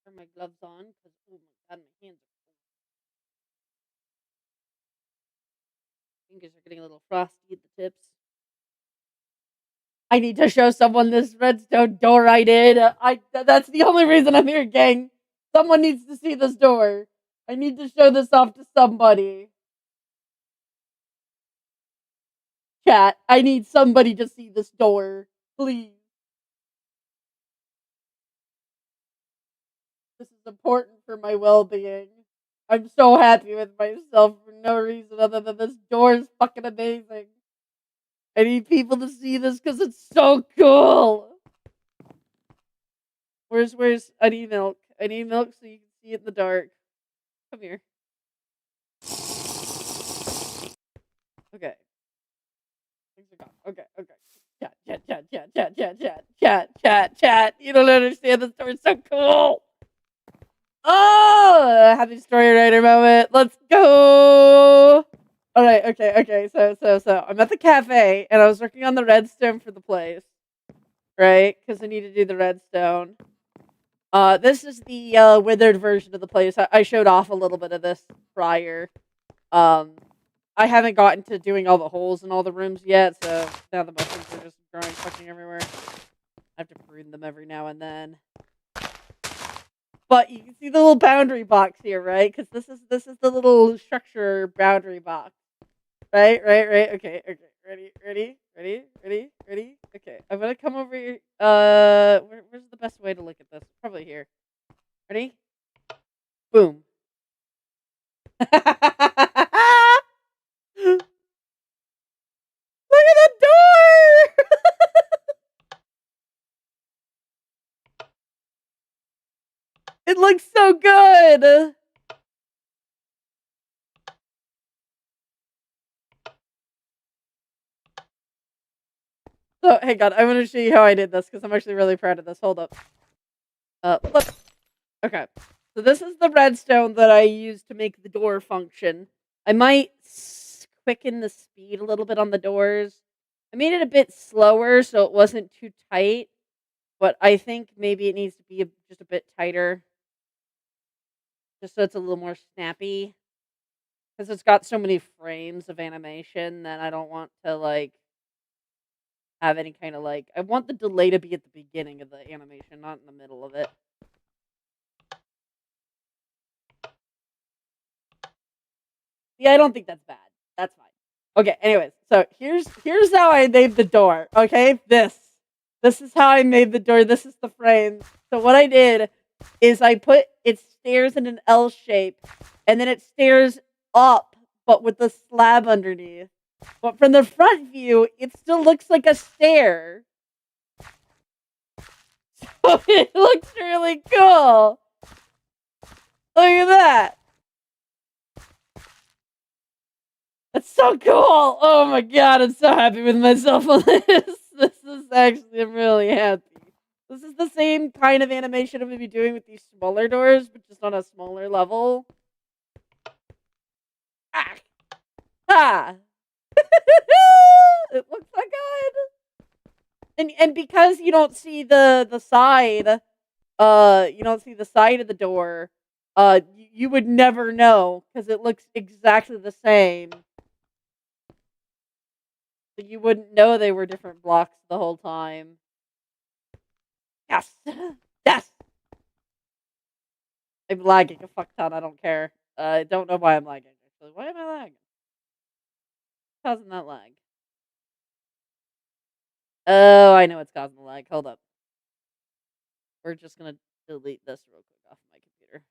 Turn my gloves on because oh my god, my hands are fingers are getting a little frosty at the tips. I need to show someone this redstone door I did. That's the only reason I'm here, gang. Someone needs to see this door. I need to show this off to somebody. Chat, I need somebody to see this door. Please. This is important for my well-being. I'm so happy with myself for no reason other than this door is fucking amazing. I need people to see this because it's so cool. Where's I need milk. I need milk so you can see it in the dark. Come here. Okay. Things are gone. Okay. Chat. You don't understand. The story's so cool. Oh, happy story writer moment. Let's go. All right. Okay. So I'm at the cafe and I was working on the redstone for the place, right? Because I need to do the redstone. This is the withered version of the place. I showed off a little bit of this prior. I haven't gotten to doing all the holes in all the rooms yet, so now the mushrooms are just growing fucking everywhere. I have to prune them every now and then. But you can see the little boundary box here, right? Because this is the little structure boundary box. Right. Okay. Ready. Okay, I'm gonna come over here. Where's the best way to look at this? Probably here. Ready? Boom. Look at the door! It looks so good! So, hang on, I'm gonna show you how I did this, because I'm actually really proud of this. Hold up. Look. Okay. So this is the redstone that I used to make the door function. I might quicken the speed a little bit on the doors. I made it a bit slower so it wasn't too tight, but I think maybe it needs to be just a bit tighter, just so it's a little more snappy. Because it's got so many frames of animation that I don't want to like have any kind of like. I want the delay to be at the beginning of the animation, not in the middle of it. Yeah, I don't think that's bad. That's fine. Okay, anyways, so here's how I made the door. Okay, this is how I made the door. This is the frame. So what I did is I put it stairs in an L shape, and then it stairs up, but with the slab underneath. But from the front view, it still looks like a stair. So it looks really cool. Look at that. That's so cool! Oh my god, I'm so happy with myself on this. This is actually, I'm really happy. This is the same kind of animation I'm going to be doing with these smaller doors, but just on a smaller level. Ah! Ah! It looks so good! And because you don't see the side, you don't see the side of the door, you would never know, because it looks exactly the same. You wouldn't know they were different blocks the whole time. Yes! Yes! I'm lagging a fuck ton, I don't care. I don't know why I'm lagging, actually. Why am I lagging? What's causing that lag? Oh, I know what's causing the lag. Hold up. We're just gonna delete this real quick off my computer.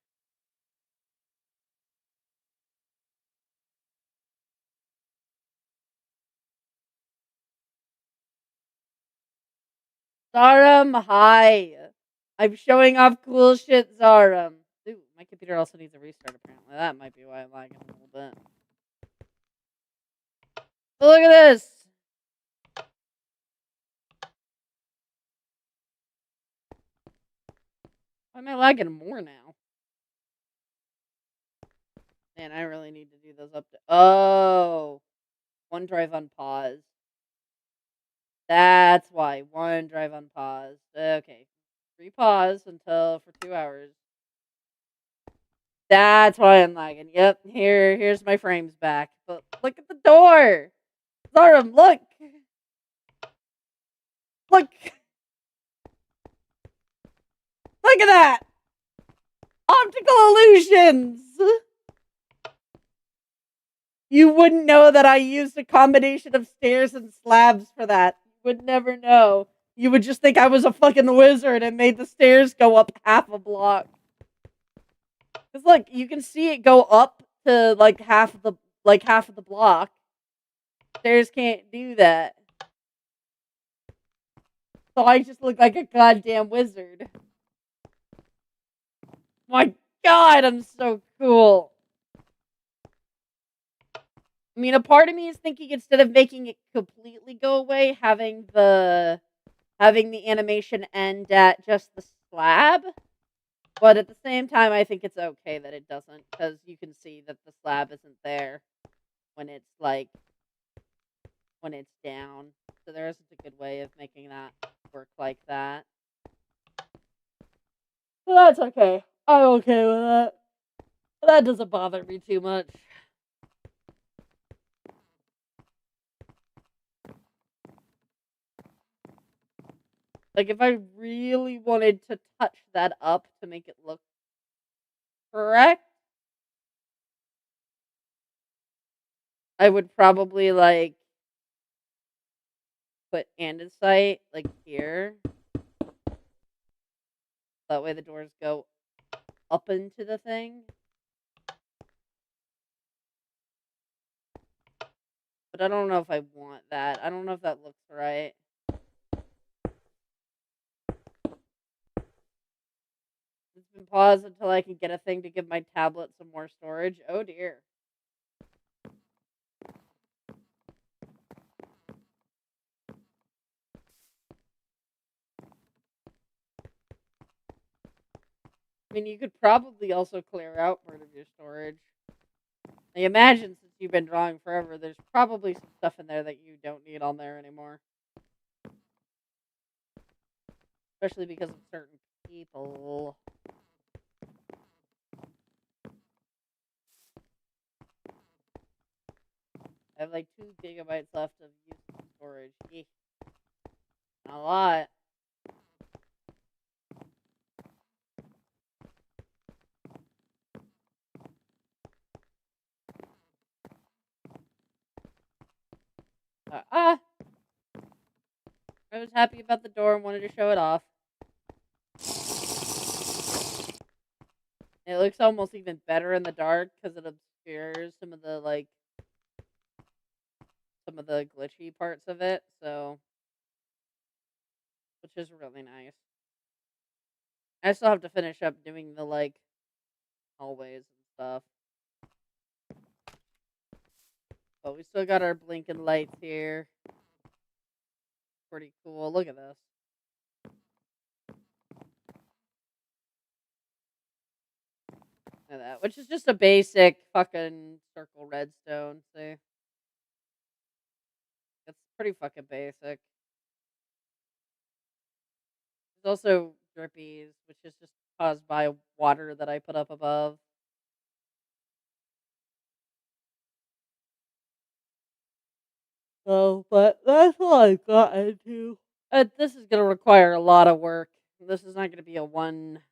Zarum, hi! I'm showing off cool shit, Zarum. Ooh, my computer also needs a restart, apparently. That might be why I'm lagging a little bit. But look at this! Why am I lagging more now? Man, I really need to do those updates. Oh! OneDrive unpaused. That's why. OneDrive unpaused. Okay. Repause until for 2 hours. That's why I'm lagging. Yep, here's my frames back. But look at the door! Zorum, look! Look! Look at that! Optical illusions! You wouldn't know that I used a combination of stairs and slabs for that. You would never know. You would just think I was a fucking wizard and made the stairs go up half a block. Cause look, you can see it go up to like half of the block. Stairs can't do that. So I just look like a goddamn wizard. My god, I'm so cool. I mean, a part of me is thinking instead of making it completely go away, having the animation end at just the slab. But at the same time, I think it's okay that it doesn't, because you can see that the slab isn't there when it's when it's down. So there isn't a good way of making that work like that. So that's okay. I'm okay with that. That doesn't bother me too much. Like, if I really wanted to touch that up to make it look correct, I would probably, like, put andesite, like, here. That way the doors go up into the thing. But I don't know if I want that. I don't know if that looks right. It's been paused until I can get a thing to give my tablet some more storage. Oh dear. I mean, you could probably also clear out part of your storage. I imagine since you've been drawing forever, there's probably some stuff in there that you don't need on there anymore. Especially because of certain people. I have like 2 gigabytes left of usable storage. Eeh. Not a lot. I was happy about the door and wanted to show it off. It looks almost even better in the dark because it obscures some of the glitchy parts of it. So, which is really nice. I still have to finish up doing the hallways and stuff. But we still got our blinking lights here. Pretty cool. Look at this. Look at that. Which is just a basic fucking circle redstone. See? It's pretty fucking basic. There's also drippies, which is just caused by water that I put up above. So, but that's all I got into. This is gonna require a lot of work. This is not gonna be a one.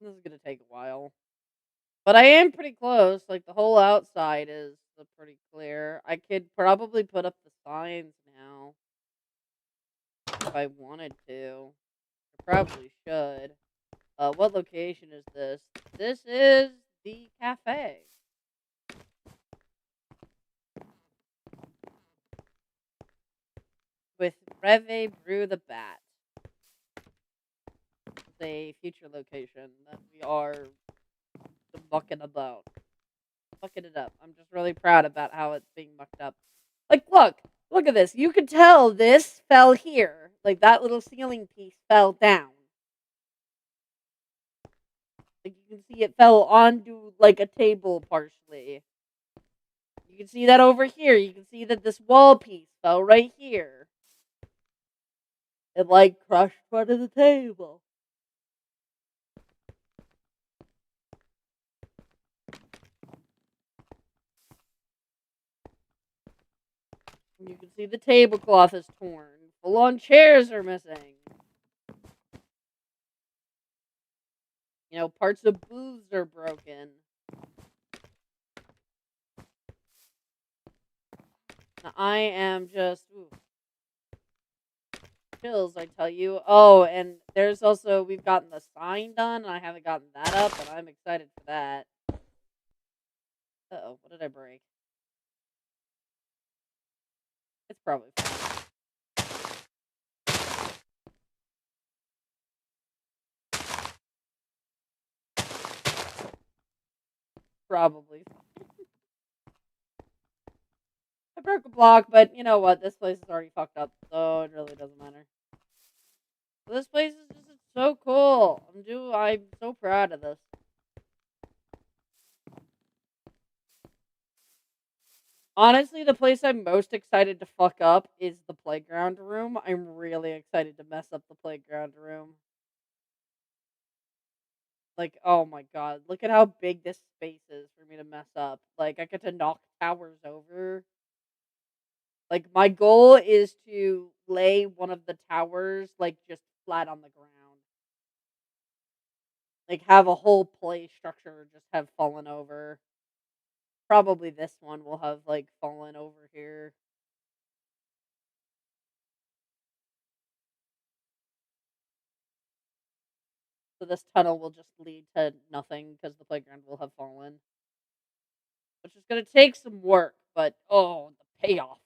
This is gonna take a while. But I am pretty close. Like the whole outside is pretty clear. I could probably put up the signs now if I wanted to. I probably should. What location is this? This is the cafe. With Reve Brew the Bat. It's a future location that we are bucking about. Bucking it up. I'm just really proud about how it's being mucked up. Like, look at this. You could tell this fell here. Like, that little ceiling piece fell down. Like, you can see it fell onto, like, a table partially. You can see that over here. You can see that this wall piece fell right here. It, like, crushed part of the table. You can see the tablecloth is torn. Full-on chairs are missing. You know, parts of booths are broken. I am just chills, I tell you. Oh, and there's also we've gotten the sign done, and I haven't gotten that up, but I'm excited for that. Uh-oh, what did I break? It's probably fine. Probably. I broke a block, but you know what? This place is already fucked up, so it really doesn't matter. This place is just so cool. I'm so proud of this. Honestly, the place I'm most excited to fuck up is the playground room. I'm really excited to mess up the playground room. Like, oh my god, look at how big this space is for me to mess up. Like, I get to knock towers over. Like, my goal is to lay one of the towers, like, just flat on the ground. Like, have a whole play structure just have fallen over. Probably this one will have, like, fallen over here. So this tunnel will just lead to nothing because the playground will have fallen. Which is gonna take some work, but, oh, the payoff.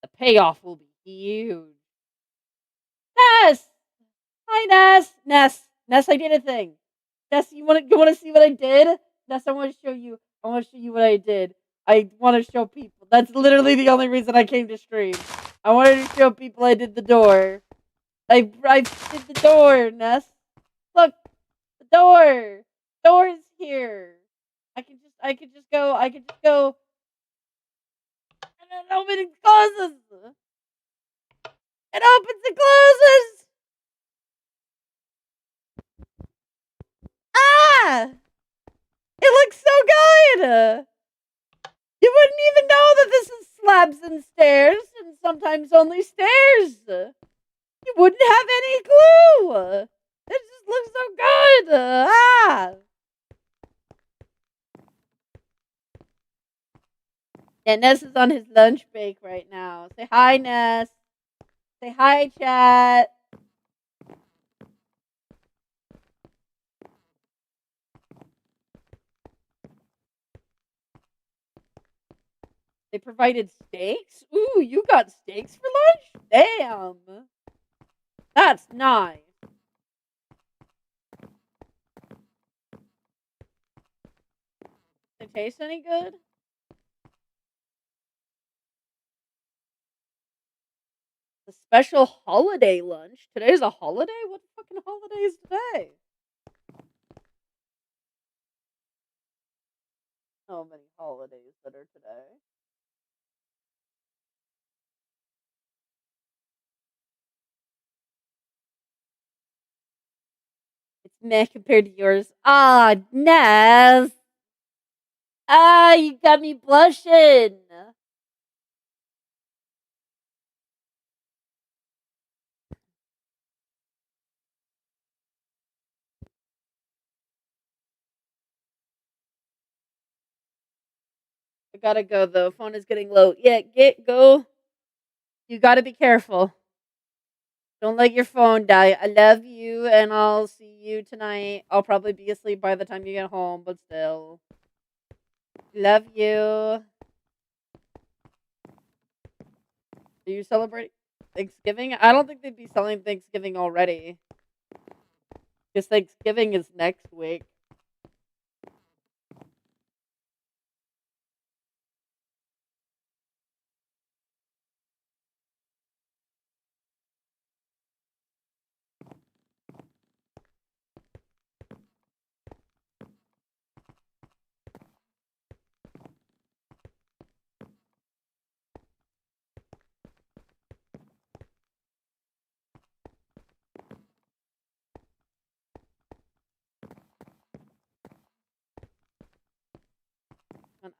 The payoff will be huge. Ness! Hi, Ness! Ness, I did a thing. Ness, you wanna see what I did? Ness, I wanna show you. I wanna show you what I did. I wanna show people. That's literally the only reason I came to stream. I wanted to show people I did the door. I did the door, Ness. Look, the door. Door's here. I can just go and it opens and closes. It opens and closes. Ah! It looks so good. You wouldn't even know that this is slabs and stairs, and sometimes only stairs. You wouldn't have any clue. It just looks so good. Yeah, Ness is on his lunch break right now. Say hi, Ness. Say hi, chat. They provided steaks? Ooh, you got steaks for lunch? Damn. That's nice. They taste any good? The special holiday lunch? Today's a holiday? What fucking holiday is today? So many holidays that are today. It's meh compared to yours. Ah, Naz. Ah, you got me blushing. I gotta go though. Phone is getting low. Yeah, go. You gotta be careful. Don't let your phone die. I love you, and I'll see you tonight. I'll probably be asleep by the time you get home, but still. Love you. Are you celebrating Thanksgiving? I don't think they'd be selling Thanksgiving already. Because Thanksgiving is next week.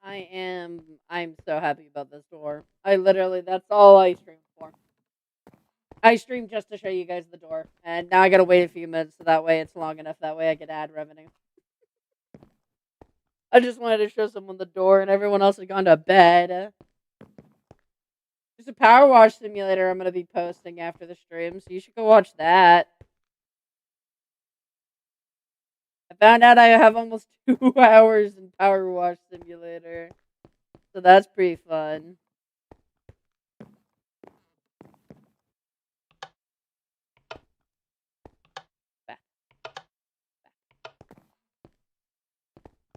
And I'm so happy about this door. That's all I stream for. I stream just to show you guys the door. And now I gotta wait a few minutes so that way it's long enough. That way I get ad revenue. I just wanted to show someone the door and everyone else had gone to bed. There's a power wash simulator I'm gonna be posting after the stream, so you should go watch that. I found out I have almost 2 hours in power wash simulator. So that's pretty fun.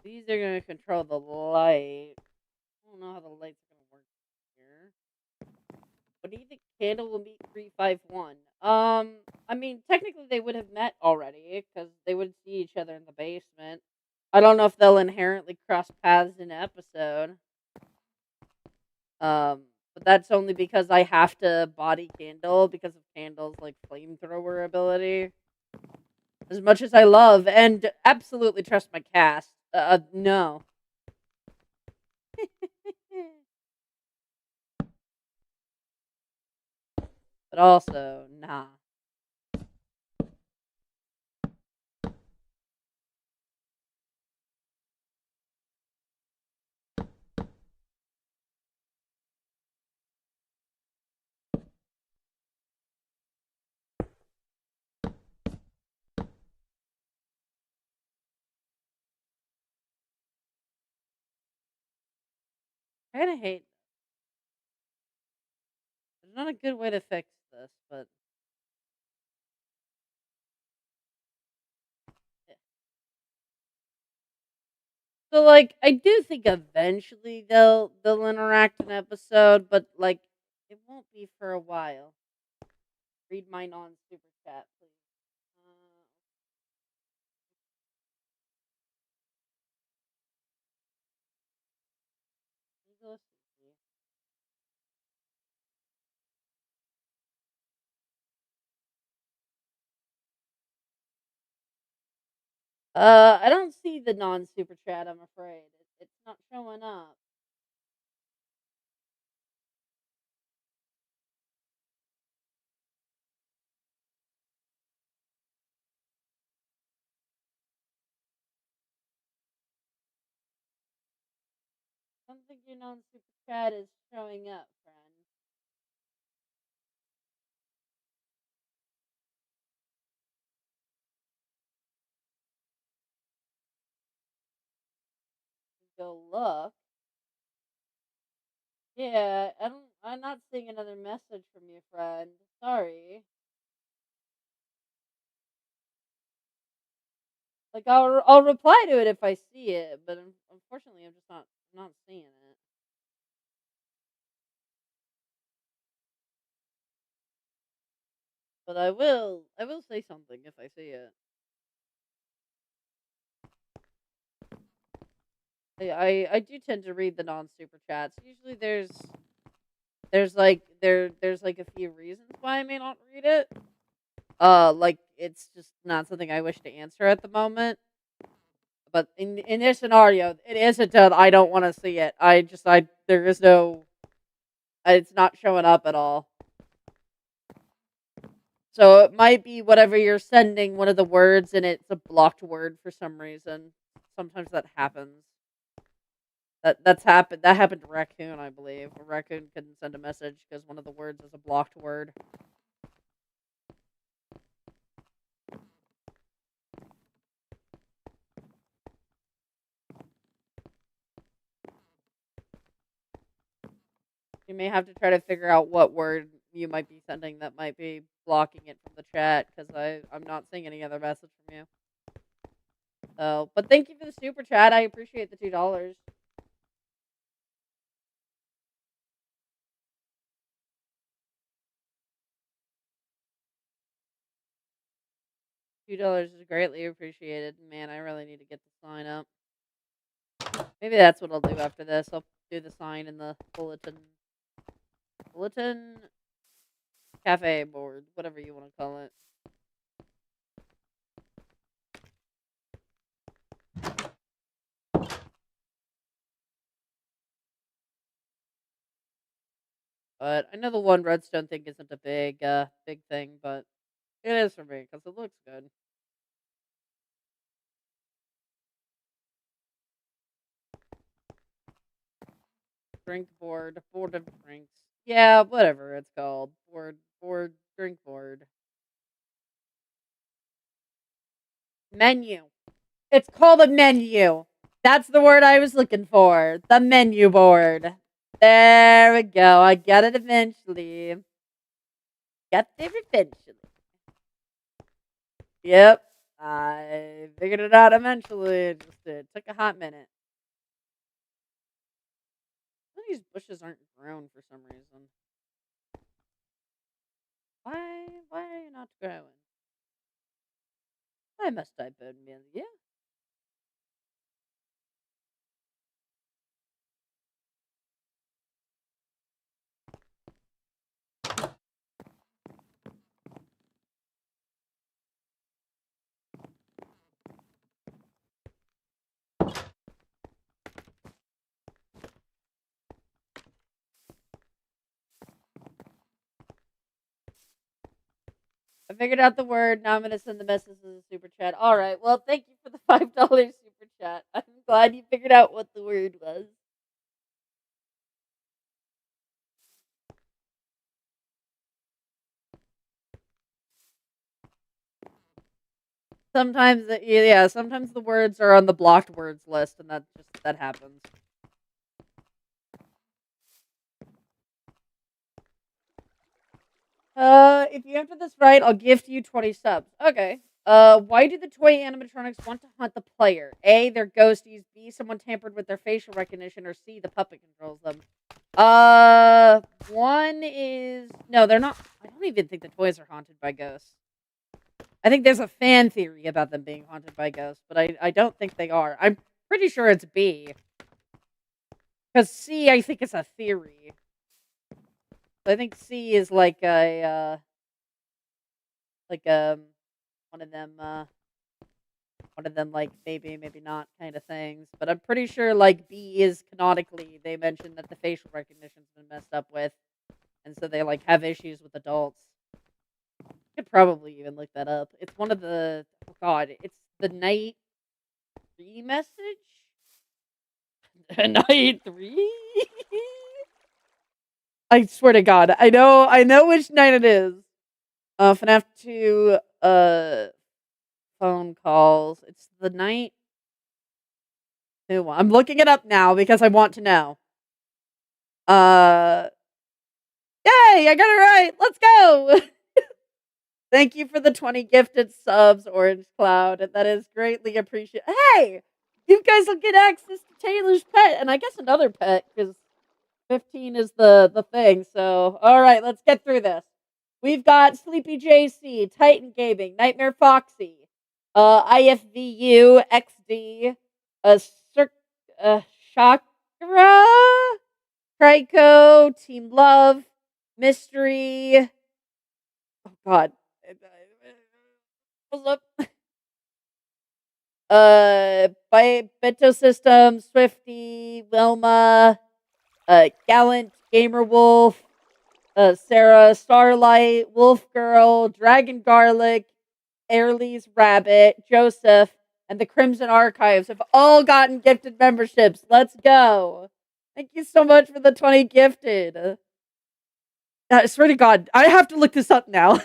These are gonna control the light. I don't know how the light's gonna work here. But do you think Candle will meet 351? I mean, technically they would have met already because they would see each other in the basement. I don't know if they'll inherently cross paths in an episode. But that's only because I have to body Candle because of Candle's like flamethrower ability. As much as I love and absolutely trust my cast, no. But also, nah. I kind of hate. There's not a good way to fix this, but so like I do think eventually they'll interact in episode, but like it won't be for a while. Read my non super chat, please. Let see. I don't see the non super chat. I'm afraid it's not showing up. I don't think your non super chat is showing up, friend. Go look. Yeah, I don't. I'm not seeing another message from you, friend. Sorry. Like I'll reply to it if I see it, but unfortunately, I'm just not seeing it. But I will say something if I see it. I do tend to read the non super chats. Usually there's like a few reasons why I may not read it. Like it's just not something I wish to answer at the moment. But in this scenario, it isn't that I don't want to see it. I there is no it's not showing up at all. So it might be whatever you're sending one of the words and it's a blocked word for some reason. Sometimes that happens. That happened to Raccoon, I believe. A Raccoon couldn't send a message because one of the words is a blocked word. You may have to try to figure out what word you might be sending that might be blocking it from the chat because I'm not seeing any other message from you. So, but thank you for the super chat. I appreciate the $2. $2 is greatly appreciated. Man, I really need to get the sign up. Maybe that's what I'll do after this. I'll do the sign in the bulletin cafe board, whatever you want to call it. But I know the one redstone thing isn't a big thing, but it is for me because it looks good. Drink board, board of drinks. Yeah, whatever it's called. Drink board. Menu. It's called a menu. That's the word I was looking for. The menu board. There we go. I got it eventually. Got there eventually. Yep. I figured it out eventually. It took a hot minute. Some of these bushes aren't grown for some reason. Why are you not growing? Why must I burn you? I figured out the word. Now I'm going to send the message as a super chat. All right. Well, thank you for the $5 super chat. I'm glad you figured out what the word was. Sometimes, yeah, sometimes the words are on the blocked words list, and that happens. If you answer this right, I'll gift you 20 subs. Okay. Why do the toy animatronics want to hunt the player? A, they're ghosties. B, someone tampered with their facial recognition. Or C, the puppet controls them. One is no, they're not. I don't even think the toys are haunted by ghosts. I think there's a fan theory about them being haunted by ghosts, but I don't think they are. I'm pretty sure it's B. Because C, I think it's a theory. I think C is like a like one of them like maybe not kind of things. But I'm pretty sure like B is canonically they mentioned that the facial recognition's been messed up with, and so they like have issues with adults. I could probably even look that up. It's one of the it's the night 3 message. Night 3. I swear to God, I know which night it is. FNAF 2 phone calls. It's the night 2 one. I'm looking it up now because I want to know. Uh Yay, I got it right. Let's go. Thank you for the 20 gifted subs, Orange Cloud. That is greatly appreciated. Hey, you guys will get access to Taylor's pet, and I guess another pet because 15 is the thing. So, all right, let's get through this. We've got Sleepy JC, Titan Gaming, Nightmare Foxy, IFVU, XD, Cir- Chakra, Trico, Team Love, Mystery. Oh God. Hold up. By Bento System, Swifty, Wilma, Gallant, Gamer Wolf, Sarah, Starlight, Wolf Girl, Dragon Garlic, Airly's Rabbit, Joseph, and the Crimson Archives have all gotten gifted memberships. Let's go. Thank you so much for the 20 gifted. I swear to God, I have to look this up now.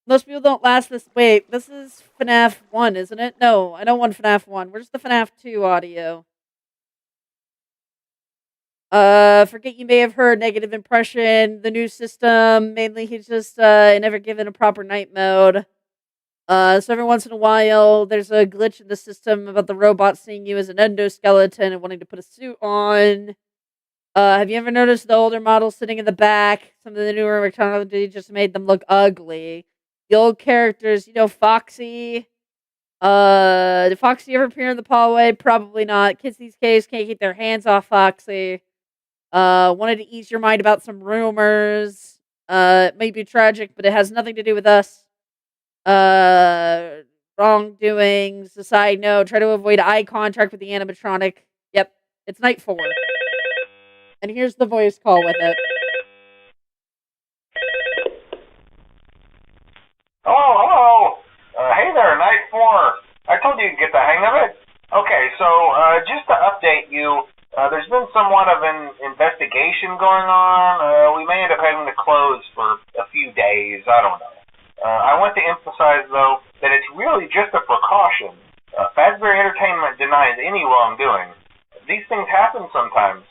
Most people don't last this. Wait, this is FNAF 1, isn't it? No, I don't want FNAF 1. Where's the FNAF 2 audio? Forget you may have heard negative impression. The new system, mainly he's just never given a proper night mode. So every once in a while, there's a glitch in the system about the robot seeing you as an endoskeleton and wanting to put a suit on. Have you ever noticed the older models sitting in the back? Some of the newer technology just made them look ugly. The old characters, Foxy. Did Foxy ever appear in the hallway? Probably not. Kids these days can't keep their hands off Foxy. Wanted to ease your mind about some rumors. It may be tragic, but it has nothing to do with us. Wrongdoings. A side note, try to avoid eye contact with the animatronic. Yep, it's night 4. And here's the voice call with it. Hello, hello. Hey there, Night 4. I told you to get the hang of it. Okay, so just to update you, there's been somewhat of an investigation going on. We may end up having to close for a few days. I don't know. I want to emphasize, though, that it's really just a precaution. Fazbear Entertainment denies any wrongdoing. These things happen sometimes.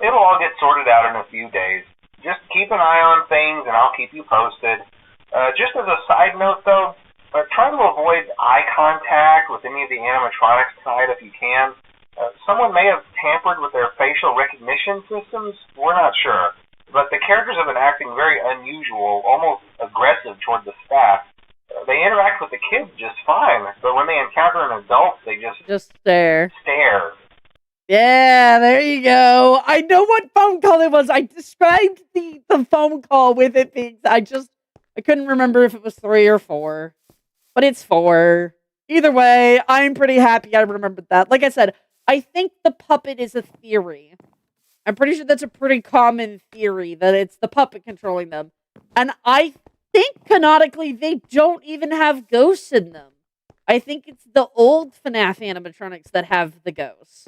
It'll all get sorted out in a few days. Just keep an eye on things, and I'll keep you posted. Just as a side note, though, try to avoid eye contact with any of the animatronics tonight if you can. Someone may have tampered with their facial recognition systems. We're not sure. But the characters have been acting very unusual, almost aggressive toward the staff. They interact with the kids just fine, but when they encounter an adult, they just stare. Yeah, there you go. I know what phone call it was. I described the phone call with it being. I couldn't remember if it was 3 or 4, but it's 4. Either way, I'm pretty happy I remembered that. Like I said, I think the puppet is a theory. I'm pretty sure that's a pretty common theory that it's the puppet controlling them. And I think canonically they don't even have ghosts in them. I think it's the old FNAF animatronics that have the ghosts.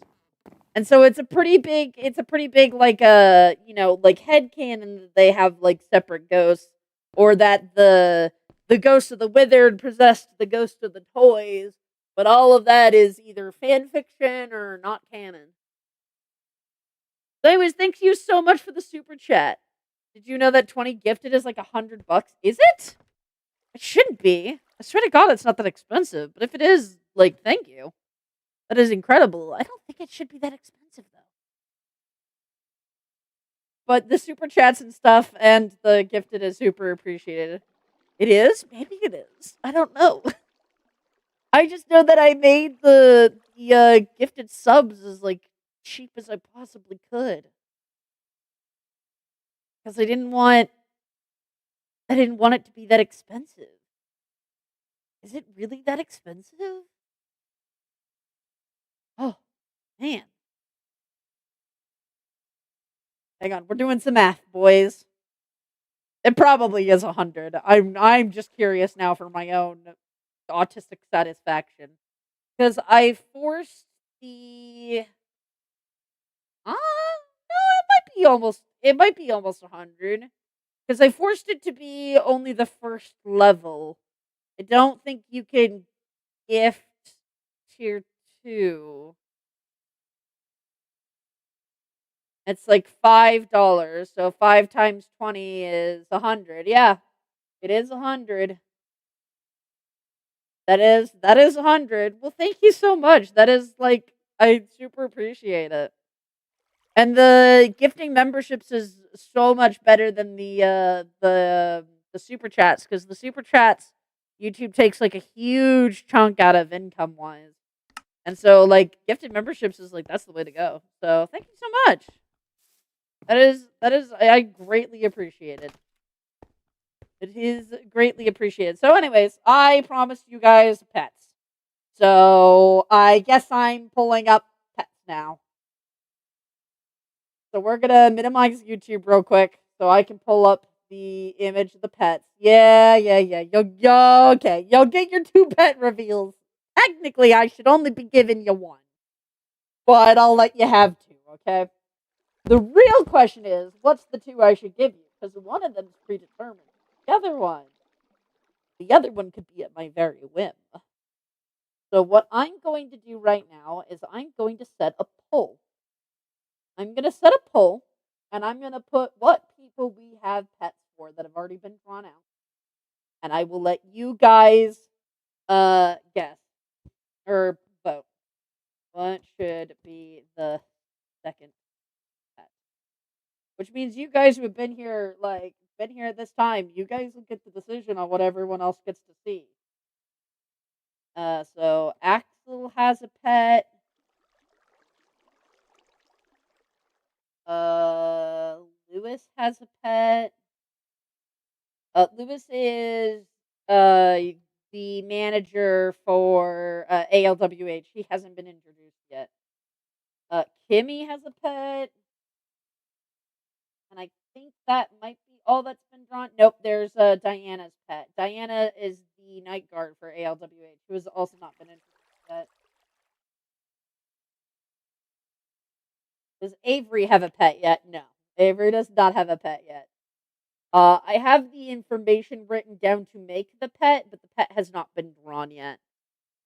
And so it's a pretty big like like headcanon that they have like separate ghosts, or that the ghost of the withered possessed the ghost of the toys, but all of that is either fan fiction or not canon. So anyways, thank you so much for the super chat. Did you know that 20 gifted is like $100? Is it? It shouldn't be. I swear to God, it's not that expensive. But if it is, like, thank you. That is incredible. I don't think it should be that expensive, though. But the super chats and stuff and the gifted is super appreciated. It is? Maybe it is. I don't know. I just know that I made the gifted subs as, like, cheap as I possibly could. Because I didn't want it to be that expensive. Is it really that expensive? Oh, man. Hang on, we're doing some math, boys. It probably is 100. I'm just curious now for my own autistic satisfaction, because I forced the no, it might be almost 100, because I forced it to be only the first level. I don't think you can gift tier 2. It's like $5. So 5 times 20 is 100. Yeah, it is 100. That is 100. Well, thank you so much. That is like, I super appreciate it. And the gifting memberships is so much better than the super chats, because the super chats YouTube takes like a huge chunk out of income wise. And so like gifted memberships is like, that's the way to go. So thank you so much. That is I greatly appreciate it. It is greatly appreciated. So anyways, I promised you guys pets. So I guess I'm pulling up pets now. So we're gonna minimize YouTube real quick so I can pull up the image of the pets. Yeah. Okay. You'll get your 2 pet reveals. Technically, I should only be giving you 1, but I'll let you have 2. Okay. The real question is, what's the 2 I should give you? Because one of them is predetermined. The other one could be at my very whim. So what I'm going to do right now is I'm going to set a poll. I'm going to set a poll, and I'm going to put what people we have pets for that have already been drawn out. And I will let you guys guess or vote. What should be the second pet? Which means you guys who have been here at this time, you guys will get the decision on what everyone else gets to see. So Axel has a pet. Lewis has a pet. Lewis is the manager for ALWH. He hasn't been introduced yet. Kimmy has a pet. And I think that might be all that's been drawn. Nope, there's Diana's pet. Diana is the night guard for ALWH, who has also not been introduced yet. Does Avery have a pet yet? No. Avery does not have a pet yet. I have the information written down to make the pet, but the pet has not been drawn yet.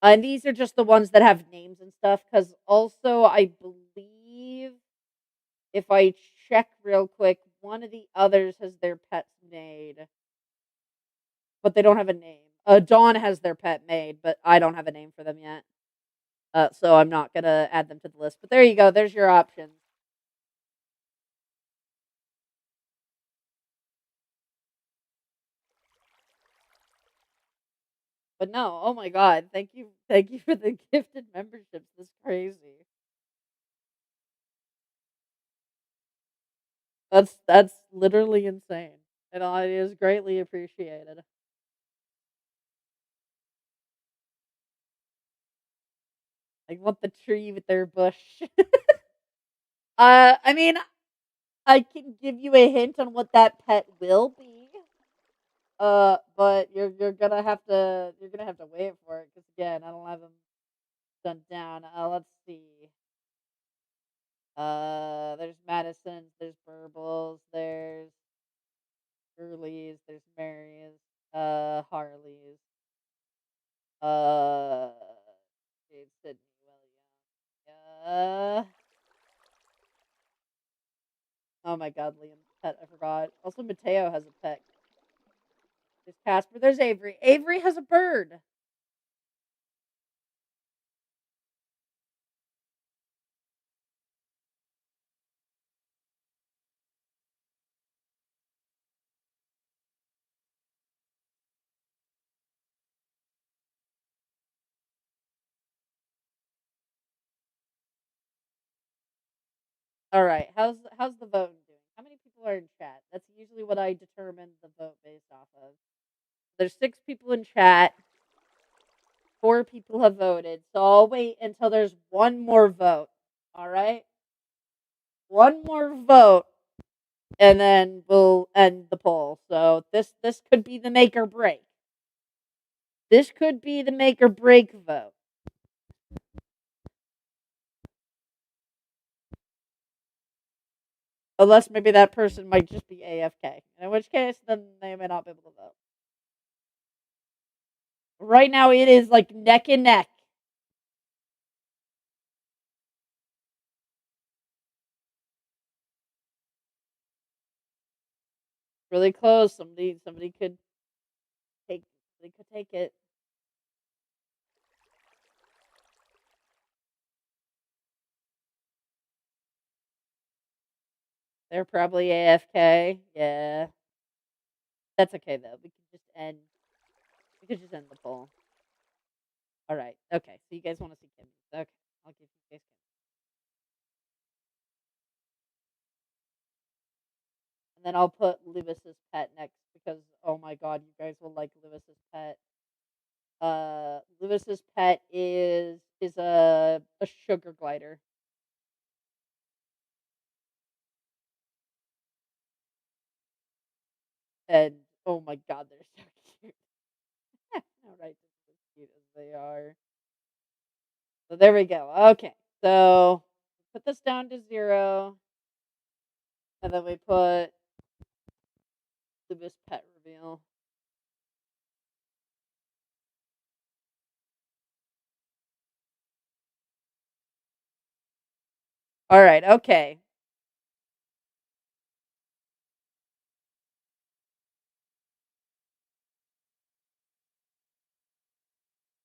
And these are just the ones that have names and stuff, because also I believe if I check real quick, one of the others has their pets made, but they don't have a name. Dawn has their pet made, but I don't have a name for them yet. So I'm not gonna add them to the list. But there you go. There's your options. But no, oh my god, thank you for the gifted memberships. This is crazy. That's literally insane, and it is greatly appreciated. I want the tree with their bush. I mean, I can give you a hint on what that pet will be. But you're gonna have to wait for it because again, I don't have them done down. Let's see. There's Madison's, there's Burbles, there's Gurley's, there's Mary's, Harley's, uh, Jade Sydney Williams. Oh my God, Liam's pet. I forgot. Also, Mateo has a pet. There's Casper. There's Avery. Avery has a bird. All right. How's the voting doing? How many people are in chat? That's usually what I determine the vote based off of. There's 6 people in chat. 4 people have voted. So I'll wait until there's one more vote. All right? One more vote and then we'll end the poll. So this could be the make or break. This could be the make or break vote. Unless maybe that person might just be AFK. In which case, then they may not be able to vote. Right now, it is like neck and neck. Really close. Somebody could take. They could take it. They're probably AFK. Yeah, that's okay though. We could just end. We could just end the poll. All right. Okay. So you guys want to see Kimmy? Okay. I'll give you guys Kimmy. And then I'll put Lewis's pet next because oh my god, you guys will like Lewis's pet. Lewis's pet is a sugar glider. And oh my god, they're so cute. All right, just as cute as they are. So there we go. Okay, so put this down to 0, and then we put Lewis pet reveal. All right, okay.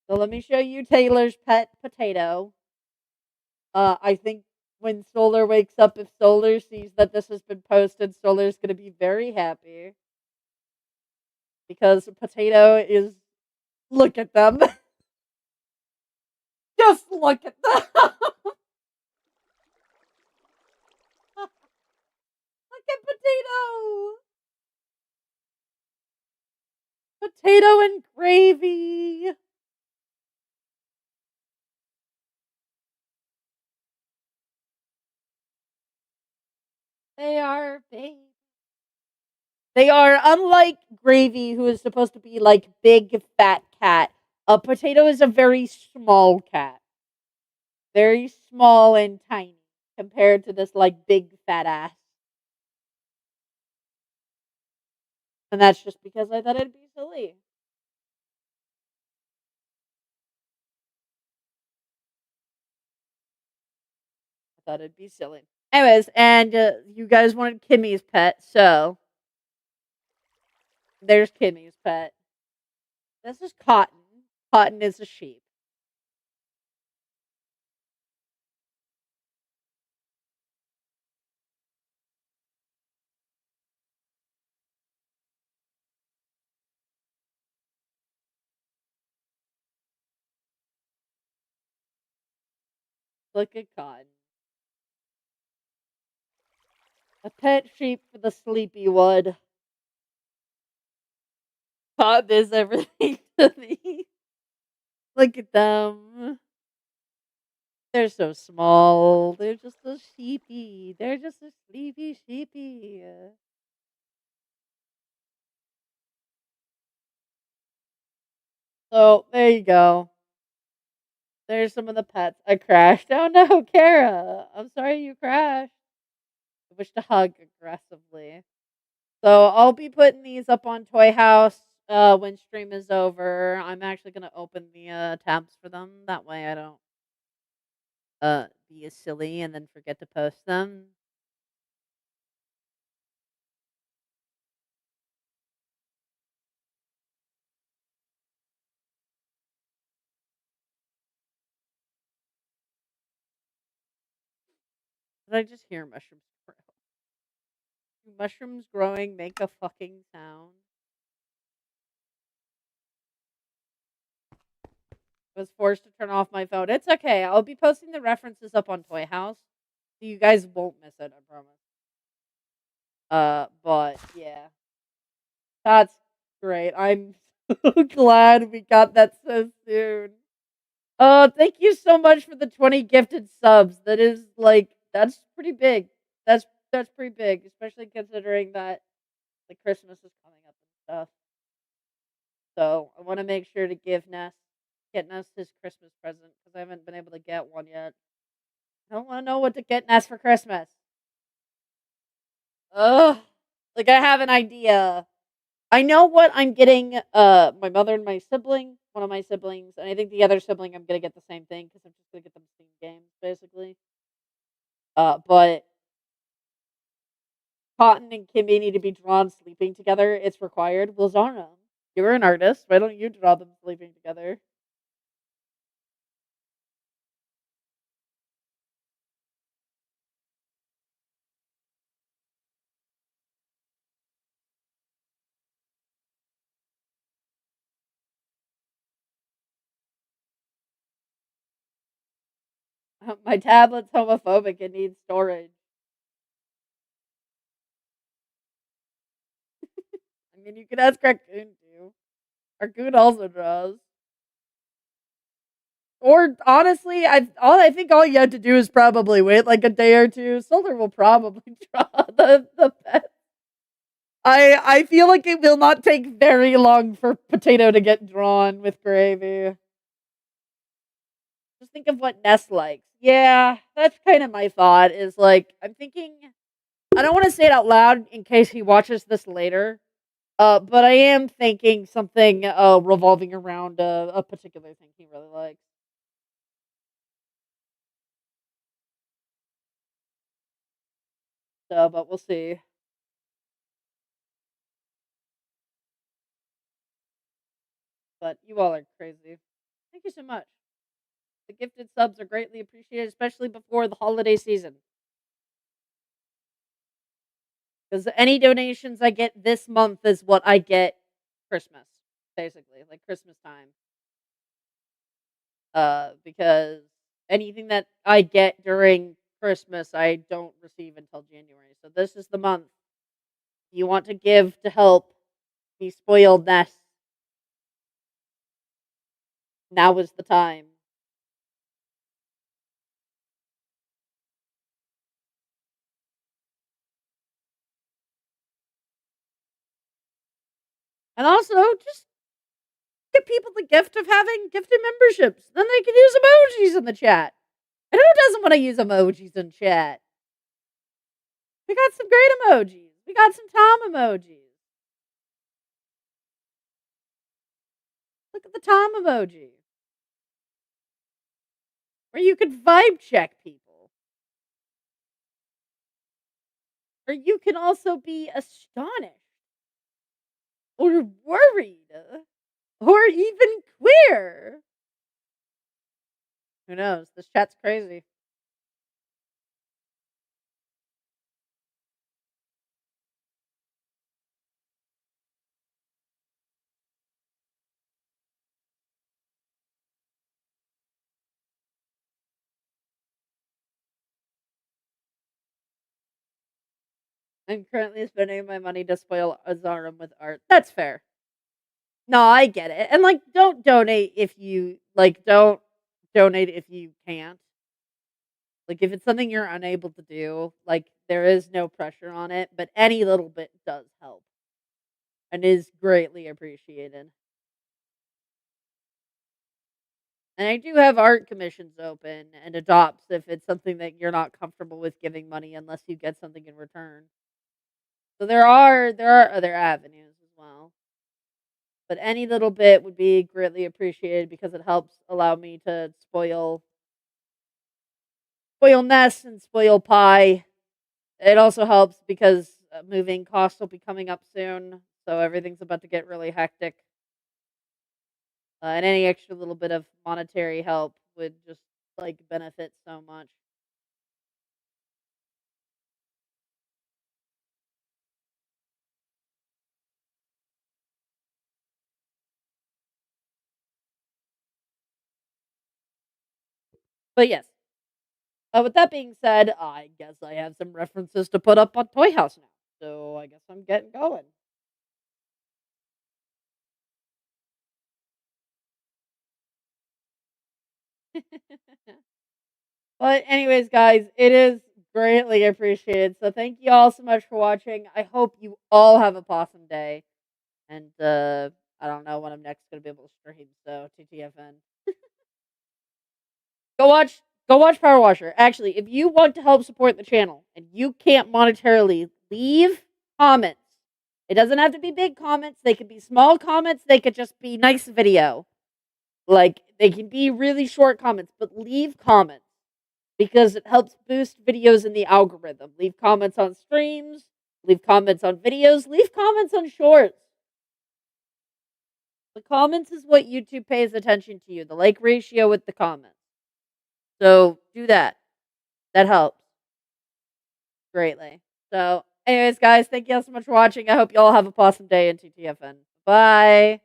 So let me show you Taylor's pet potato. I think when Solar wakes up, if Solar sees that this has been posted, Solar's going to be very happy because Potato is. Look at them. Just look at them. Look at Potato. Potato and gravy. They are babies. They are unlike Gravy, who is supposed to be like big fat cat. A Potato is a very small cat, very small and tiny compared to this like big fat ass. And that's just because I thought it'd be silly. I thought it'd be silly. Anyways, and you guys wanted Kimmy's pet, so there's Kimmy's pet. This is Cotton. Cotton is a sheep. Look at Cotton. A pet sheep for the sleepy one. Cotton is everything to me. Look at them. They're so small. They're just a sheepy. They're just a sleepy sheepy. So there you go. There's some of the pets. I crashed. Oh no, Kara. I'm sorry you crashed. I wish to hug aggressively. So I'll be putting these up on Toy House when stream is over. I'm actually gonna open the tabs for them. That way I don't be as silly and then forget to post them. Did I just hear mushrooms grow? Do mushrooms growing make a fucking sound? I was forced to turn off my phone. It's okay. I'll be posting the references up on Toy House. So you guys won't miss it, I promise. But yeah. That's great. I'm so glad we got that so soon. Thank you so much for the 20 gifted subs. That is like that's pretty big. That's pretty big, especially considering that the Christmas is coming up and stuff. So I want to make sure to get Ness his Christmas present because I haven't been able to get one yet. I don't want to know what to get Ness for Christmas. Ugh, like I have an idea. I know what I'm getting. My mother and my sibling, one of my siblings, and I think the other sibling, I'm gonna get the same thing because I'm just gonna get them Steam games, basically. But Cotton and Kimmy need to be drawn sleeping together. It's required. Well, Zara, you're an artist. Why don't you draw them sleeping together? My tablet's homophobic. It needs storage. I mean, you can ask Raccoon too. Raccoon also draws. Or honestly, I think all you have to do is probably wait like a day or two. Solar will probably draw the pet. I feel like it will not take very long for Potato to get drawn with Gravy. Just think of what Ness likes. Yeah, that's kind of my thought. Is like I'm thinking. I don't want to say it out loud in case he watches this later. But I am thinking something revolving around a particular thing he really likes. So, but we'll see. But you all are crazy. Thank you so much. The gifted subs are greatly appreciated, especially before the holiday season. Because any donations I get this month is what I get Christmas, basically, like Christmas time. Because anything that I get during Christmas, I don't receive until January. So this is the month you want to give to help me spoiled nest. Now is the time. And also, just give people the gift of having gifted memberships. Then they can use emojis in the chat. And who doesn't want to use emojis in chat? We got some great emojis. We got some Tom emojis. Look at the Tom emoji. Where you can vibe check people. Or you can also be astonished. Or worried. Or even queer. Who knows? This chat's crazy. I'm currently spending my money to spoil Azarum with art. That's fair. No, I get it. And like don't donate if you don't donate if you can't. Like if it's something you're unable to do, like there is no pressure on it, but any little bit does help and is greatly appreciated. And I do have art commissions open and adopts if it's something that you're not comfortable with giving money unless you get something in return. So there are other avenues as well. But any little bit would be greatly appreciated because it helps allow me to spoil Ness and spoil Pie. It also helps because moving costs will be coming up soon, so everything's about to get really hectic. And any extra little bit of monetary help would just benefit so much. But yes, with that being said, I guess I have some references to put up on Toy House now. So I guess I'm getting going. But anyways, guys, it is greatly appreciated. So thank you all so much for watching. I hope you all have a awesome day. And I don't know when I'm next gonna be able to stream, so TTFN. Go watch go watch Power Washer. Actually, if you want to help support the channel and you can't monetarily, leave comments. It doesn't have to be big comments. They could be small comments. They could just be nice video. Like they can be really short comments, but leave comments because it helps boost videos in the algorithm. Leave comments on streams, leave comments on videos, leave comments on shorts. The comments is what YouTube pays attention to you, the like ratio with the comments. So do that. That helps greatly. So, anyways, guys, thank you all so much for watching. I hope you all have a awesome day in TTFN. Bye.